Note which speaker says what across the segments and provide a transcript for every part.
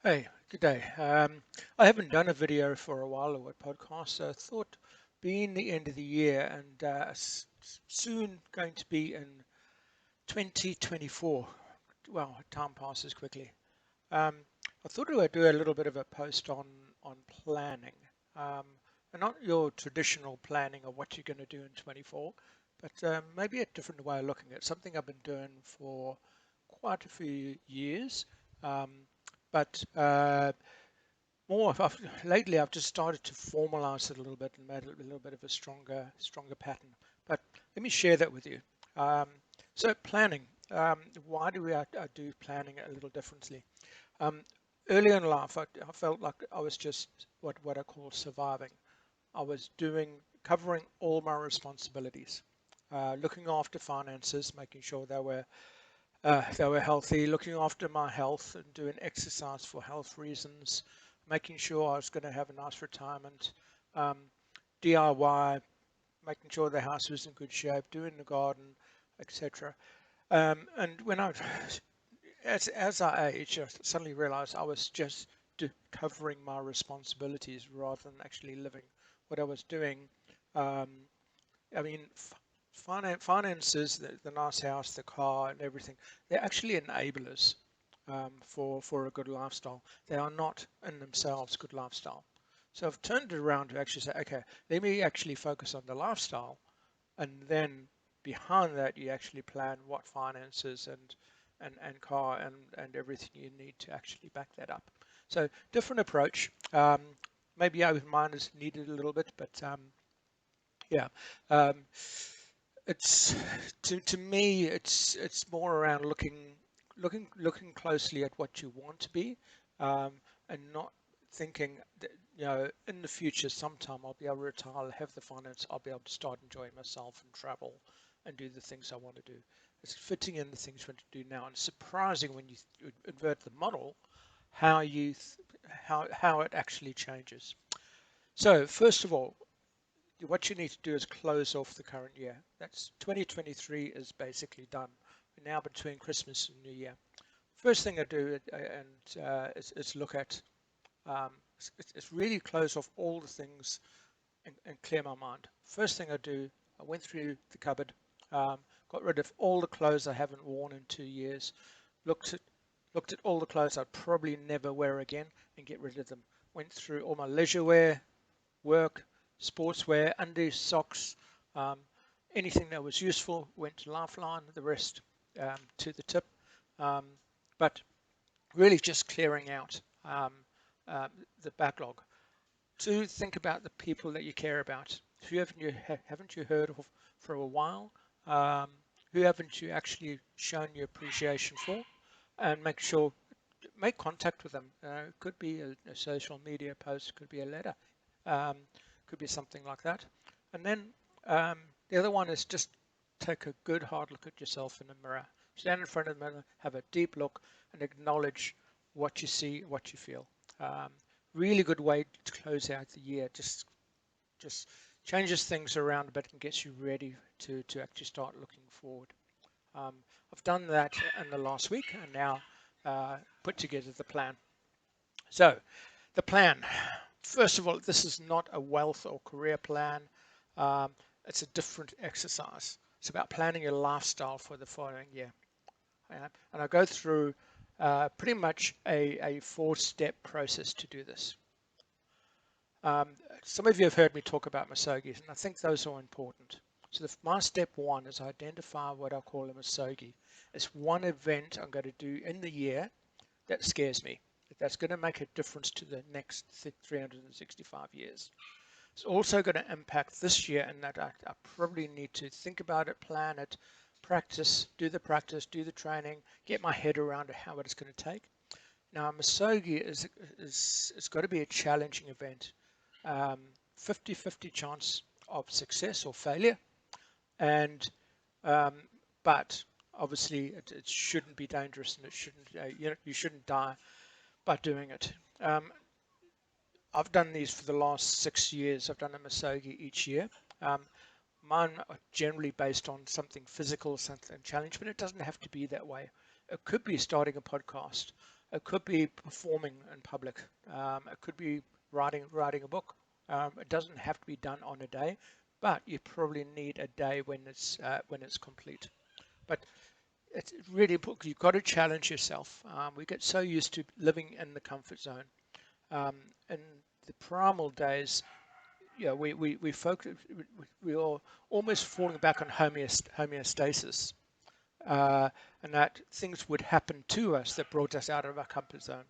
Speaker 1: Hey, good day. I haven't done a video for a while or a podcast, so I thought being the end of the year and soon going to be in 2024, well, time passes quickly. Um, I thought I would do a little bit of a post on planning, um, and not your traditional planning of what you're going to do in 24, but maybe a different way of looking at it. Something I've been doing for quite a few years, um, but lately I've just started to formalize it a little bit and made it a little bit of a stronger pattern. But let me share that with you. Um, so planning. Why do I do planning a little differently? Um, Early in life, I felt like I was just what I call surviving. I was covering all my responsibilities, looking after finances, making sure they were healthy, looking after my health and doing exercise for health reasons, making sure I was going to have a nice retirement, um, DIY, making sure the house was in good shape, doing the garden, etc. And as I aged, I suddenly realized I was just covering my responsibilities rather than actually living what I was doing. Um, I mean, finances, the nice house, the car, and everything, they're actually enablers for a good lifestyle. They are not in themselves good lifestyle. So I've turned it around to actually say, okay, let me actually focus on the lifestyle, and then behind that, you actually plan what finances and car and everything you need to actually back that up. So different approach. Maybe mine is needed a little bit, but yeah. Um, it's to me, it's more around looking closely at what you want to be, and not thinking that, in the future sometime I'll be able to retire, I'll have the finance, I'll be able to start enjoying myself and travel and do the things I want to do. It's fitting in the things you want to do now, and it's surprising when you invert the model, how how it actually changes. So first of all, what you need to do is close off the current year. That's 2023 is basically done. We're now between Christmas and New Year. First thing I do is look at, it's really close off all the things and clear my mind. First thing I do, I went through the cupboard, um, got rid of all the clothes I haven't worn in 2 years, looked at looked at all the clothes I'd probably never wear again and get rid of them. Went through all my leisure wear, work, sportswear, undies, socks, um, anything that was useful went to Lifeline, the rest to the tip. Um, but really just clearing out uh, the backlog. To think about the people that you care about. Who haven't you heard of for a while? Um, who haven't you actually shown your appreciation for? And make contact with them. It could be a social media post, could be a letter, um, could be something like that. And then um, the other one is just take a good hard look at yourself in the mirror. Stand in front of the mirror, have a deep look, and acknowledge what you see, what you feel. Um, Really good way to close out the year. Just changes things around a bit and gets you ready to actually start looking forward. Um, I've done that in the last week and now put together the plan. So, the plan. First of all, this is not a wealth or career plan. Um, it's a different exercise. It's about planning your lifestyle for the following year. And I go through pretty much a four-step process to do this. Some of you have heard me talk about Masogis, and I think those are important. So my step one is identify what I call a Masogi. It's one event I'm going to do in the year that scares me. That's going to make a difference to the next 365 years. It's also going to impact this year in that I probably need to think about it, plan it, practice, do the training, get my head around how it's going to take. Now, Masogi is it's got to be a challenging event. 50-50 chance of success or failure, and um, but obviously it shouldn't be dangerous and it shouldn't you shouldn't die by doing it. I've done these for the last 6 years. I've done a Masogi each year. Um, Mine are generally based on something physical, something challenge, but it doesn't have to be that way. It could be starting a podcast. It could be performing in public. It could be writing a book. It doesn't have to be done on a day, but you probably need a day when it's complete. But it's really important. You've got to challenge yourself. We get so used to living in the comfort zone. In the primal days, we focus, we are almost falling back on homeostasis, and that things would happen to us that brought us out of our comfort zone.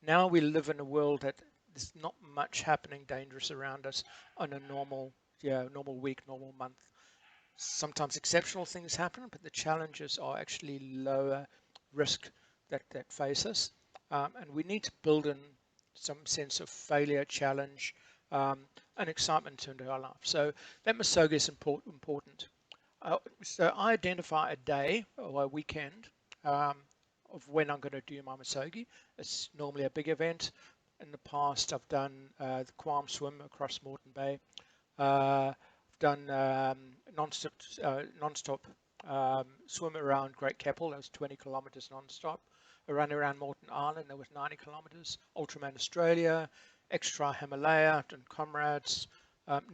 Speaker 1: Now we live in a world that there's not much happening dangerous around us on a normal week, normal month. Sometimes exceptional things happen, but the challenges are actually lower risk that face us. And we need to build in some sense of failure, challenge, and excitement into our life. So that Masoga is important. So I identify a day or a weekend of when I'm going to do my Masogi. It's normally a big event. In the past, I've done the Quam swim across Moreton Bay. I've done non-stop swim around Great Keppel. That was 20 kilometres non-stop. A run around Moreton Island. That was 90 kilometres. Ultraman Australia, Extra Himalaya, and Comrades.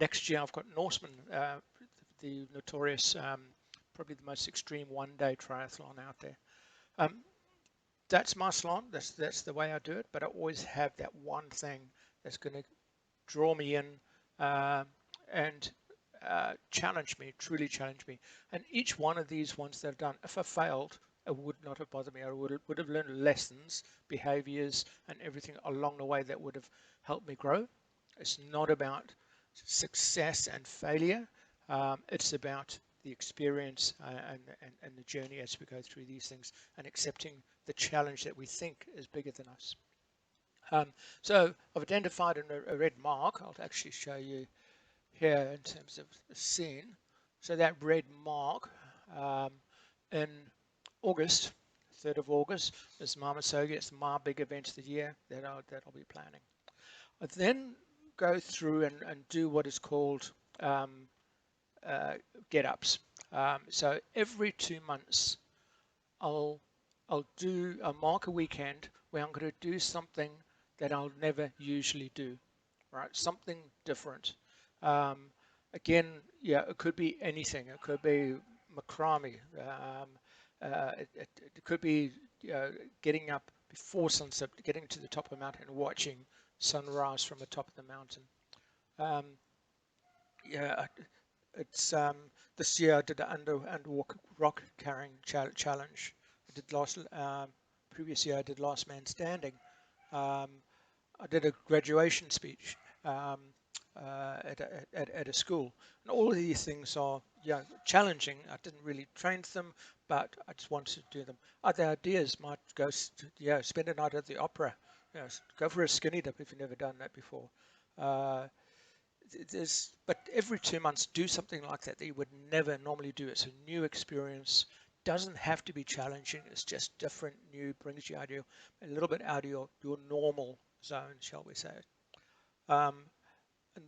Speaker 1: Next year, I've got Norseman, the notorious, probably the most extreme one-day triathlon out there. That's my slalom. That's the way I do it. But I always have that one thing that's going to draw me in and challenge me, truly challenge me. And each one of these ones that I've done, if I failed, it would not have bothered me. I would have learned lessons, behaviors, and everything along the way that would have helped me grow. It's not about success and failure. It's about the experience and the journey as we go through these things and accepting the challenge that we think is bigger than us. So I've identified a red mark. I'll actually show you here in terms of the scene. So that red mark in August, 3rd of August, is my Masoga. It's my big event of the year that I'll be planning. I then go through and do what is called get-ups. So every 2 months, I'll mark a weekend where I'm going to do something that I'll never usually do, right? Something different. Again, it could be anything. It could be macrame. It could be getting up before sunset, getting to the top of the mountain and watching sunrise from the top of the mountain. It's this year I did an underwater rock carrying challenge. I did previous year I did Last Man Standing. I did a graduation speech at a school, and all of these things are challenging. I didn't really train them, but I just wanted to do them. Other ideas might go spend a night at the opera. Go for a skinny dip if you've never done that before. But every 2 months, do something like that you would never normally do. It's a new experience. Doesn't have to be challenging. It's just different, new, brings you out of a little bit out of your normal zone, shall we say. And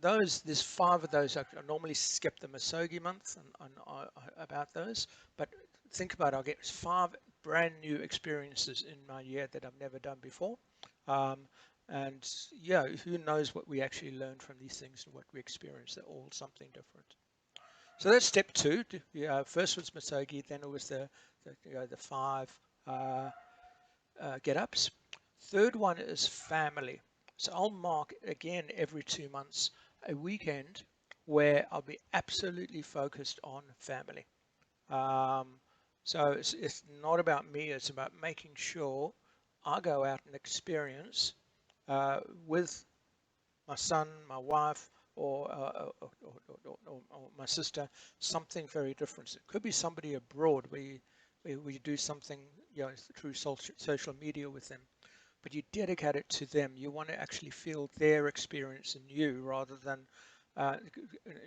Speaker 1: there's 5 of those. I normally skip the Masogi month and about those, but think about it. I'll get 5 brand new experiences in my year that I've never done before. And who knows what we actually learn from these things and what we experience. They're all something different. So that's step 2. First was Masogi, then it was the 5 get-ups. Third one is family. So I'll mark again every 2 months a weekend where I'll be absolutely focused on family. So it's not about me. It's about making sure I go out and experience with my son, my wife, or my sister, something very different. It could be somebody abroad. We do something through social media with them, but you dedicate it to them. You want to actually feel their experience in you rather than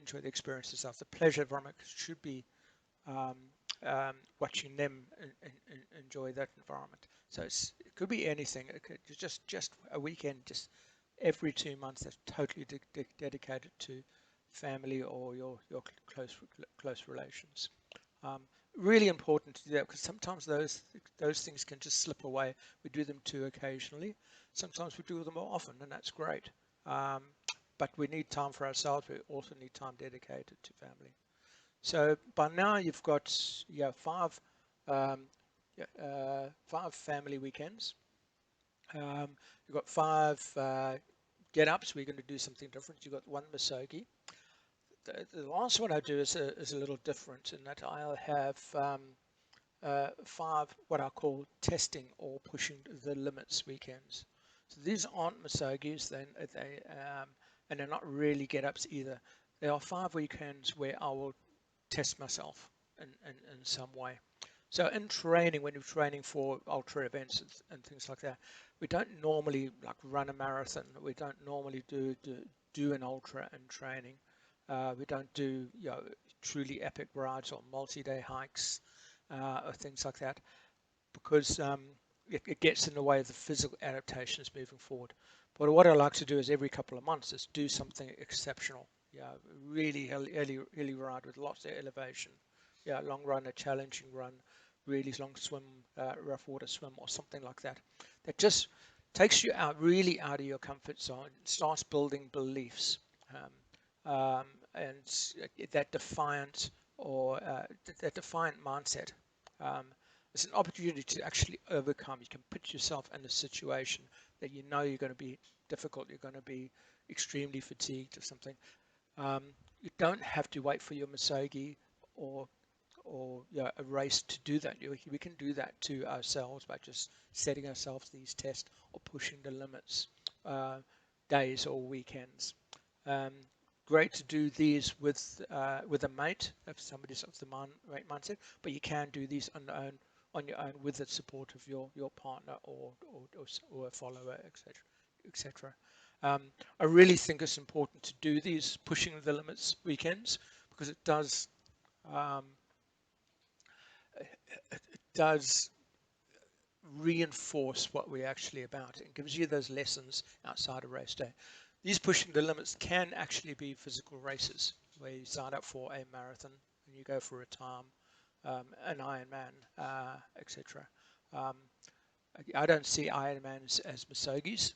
Speaker 1: enjoy the experience itself. The pleasure environment should be watching them enjoy that environment. So it could be anything. It could just a weekend, just every 2 months that's totally dedicated to family or your close relations. really important to do that because sometimes those things can just slip away. We do them too occasionally. Sometimes we do them more often, and that's great. Um, but we need time for ourselves. We also need time dedicated to family. So by now you've got um, five family weekends. You've got five get-ups. We're going to do something different. You've got one Misogi. The last one I do is a little different in that I'll have five what I call testing or pushing the limits weekends. So these aren't Misogis, and they're not really get-ups either. There are 5 weekends where I will test myself in some way. So in training, when you're training for ultra events and things like that, we don't normally like run a marathon. We don't normally do an ultra in training. We don't do truly epic rides or multi-day hikes or things like that because it gets in the way of the physical adaptations moving forward. But what I like to do is every couple of months is do something exceptional. Yeah, really early ride with lots of elevation. Yeah, long run, a challenging run, really long swim, rough water swim, or something like that. That just takes you out really out of your comfort zone, starts building beliefs, and that defiant or that defiant mindset. Um, it's an opportunity to actually overcome. You can put yourself in a situation that you know you're going to be difficult, you're going to be extremely fatigued or something. Um, you don't have to wait for your Misogi or a race to do that. We can do that to ourselves by just setting ourselves these tests or pushing the limits, days or weekends. Um, Great to do these with a mate if somebody's of the right mindset, but you can do these on your own with the support of your partner or a follower, etc., etc. I really think it's important to do these pushing the limits weekends because it um, does reinforce what we're actually about. It gives you those lessons outside of race day. These pushing the limits can actually be physical races where you sign up for a marathon and you go for a time, an Ironman, etc. Um, I don't see Ironmans as Misogis.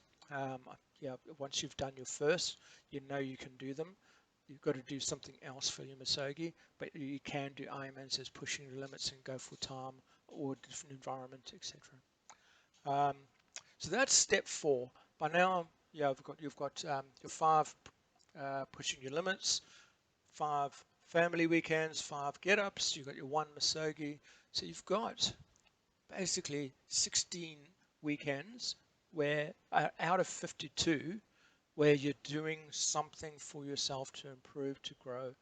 Speaker 1: Yeah, once you've done your first, you know you can do them. You've got to do something else for your Misogi, but you can do Ironmans as pushing the limits and go for time or different environment, etc. Um, so that's step 4. By now, yeah, you've got your 5 pushing your limits, 5 family weekends, 5 get-ups. You've got your 1 Misogi. So you've got basically 16 weekends where out of 52 where you're doing something for yourself to improve, to grow,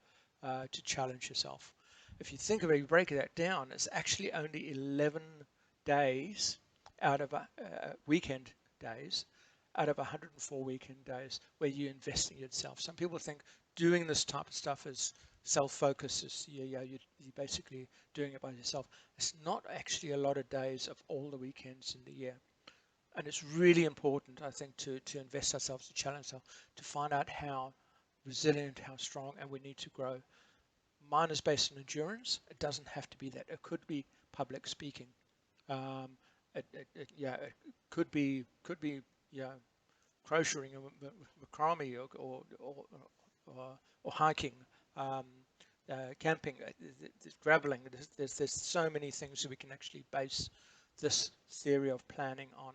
Speaker 1: to challenge yourself. If you think of it, you break that down, it's actually only 11 days out of weekend days out of 104 weekend days where you invest in yourself. Some people think doing this type of stuff is self-focused, you're basically doing it by yourself. It's not actually a lot of days of all the weekends in the year. And it's really important, I think, to invest ourselves, to challenge ourselves, to find out how resilient, how strong, and we need to grow. Mine is based on endurance. It doesn't have to be that. It could be public speaking. Um, it could be crocheting or macrame or hiking, um, camping, traveling. There's so many things that we can actually base this theory of planning on.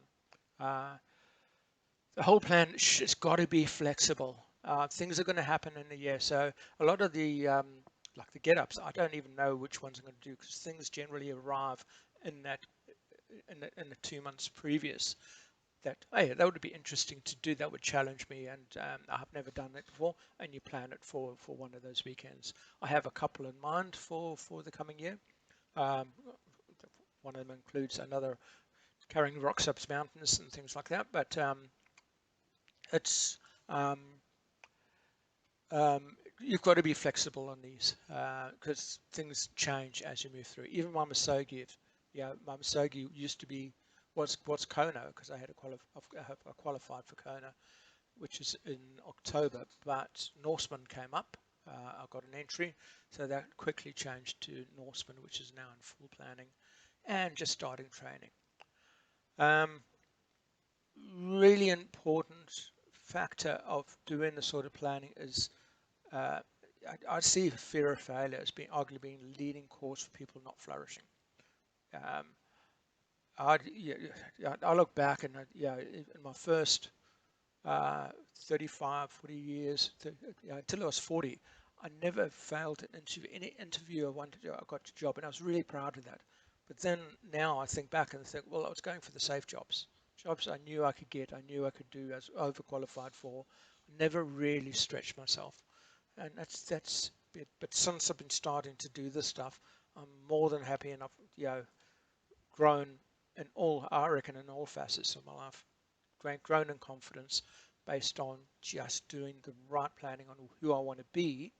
Speaker 1: The whole plan has got to be flexible. Things are going to happen in a year, so a lot of the like the get-ups, I don't even know which ones I'm going to do because things generally arrive in the 2 months previous. That hey, that would be interesting to do. That would challenge me, and I've never done that before. And you plan it for one of those weekends. I have a couple in mind for the coming year. Um, One of them includes another carrying rocks up mountains and things like that. But it's you've got to be flexible on these because things change as you move through. Even my Misogi, my Misogi used to be what's Kona because I qualified for Kona, which is in October. But Norseman came up I got an entry, so that quickly changed to Norseman, which is now in full planning, and just starting training. Um, Really important factor of doing the sort of planning is uh, I see fear of failure as being arguably being the leading cause for people not flourishing. Um, I look back and in my first uh, 35, 40 years, until I was 40, I never failed an interview. Any interview I wanted to, I got a job, and I was really proud of that. But then now I think back and think, well, I was going for the safe jobs, jobs I knew I could get, I knew I could do, as overqualified for. Never really stretched myself, and that's it. But since I've been starting to do this stuff, I'm more than happy, and I've grown in all, I reckon, in all facets of my life. Grown in confidence based on just doing the right planning on who I want to be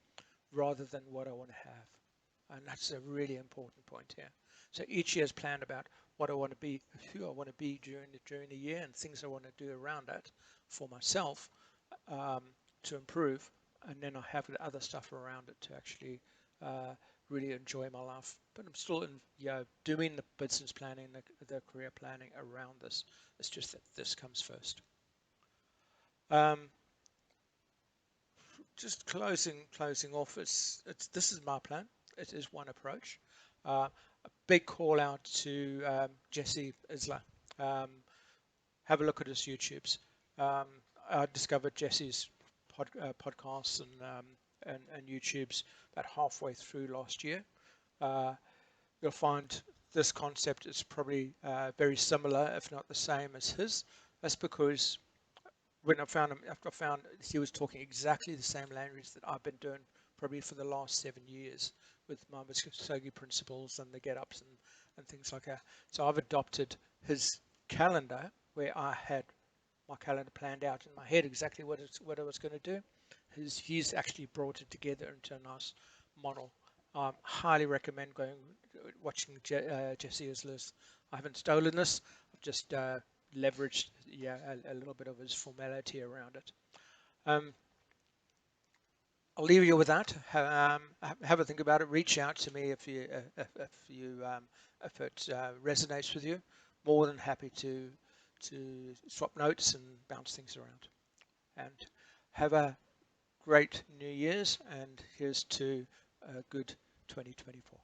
Speaker 1: rather than what I want to have. And that's a really important point here. So each year is planned about what I want to be, who I want to be during the year, and things I want to do around that for myself um, to improve. And then I have the other stuff around it to actually uh, really enjoy my life. But I'm still doing the business planning, the career planning around this. It's just that this comes first. Um, just closing off. This is my plan. It is one approach. A big call out to Jesse Isler. Um, have a look at his YouTubes. Um, I discovered Jesse's podcasts and YouTubes about halfway through last year. Uh, you'll find this concept is probably very similar, if not the same as his. That's because when I found him, after I found he was talking exactly the same language that I've been doing probably for the last 7 years with my Muskogee principles and the get-ups and things like that. So I've adopted his calendar where I had my calendar planned out in my head exactly what I was going to do. He's actually brought it together into a nice model. Highly recommend watching Jesse Isler's. I haven't stolen this. I've just leveraged a little bit of his formality around it. Um, I'll leave you with that. Have a think about it. Reach out to me if it resonates with you. More than happy to swap notes and bounce things around. And have a great New Year's, and here's to a good 2024.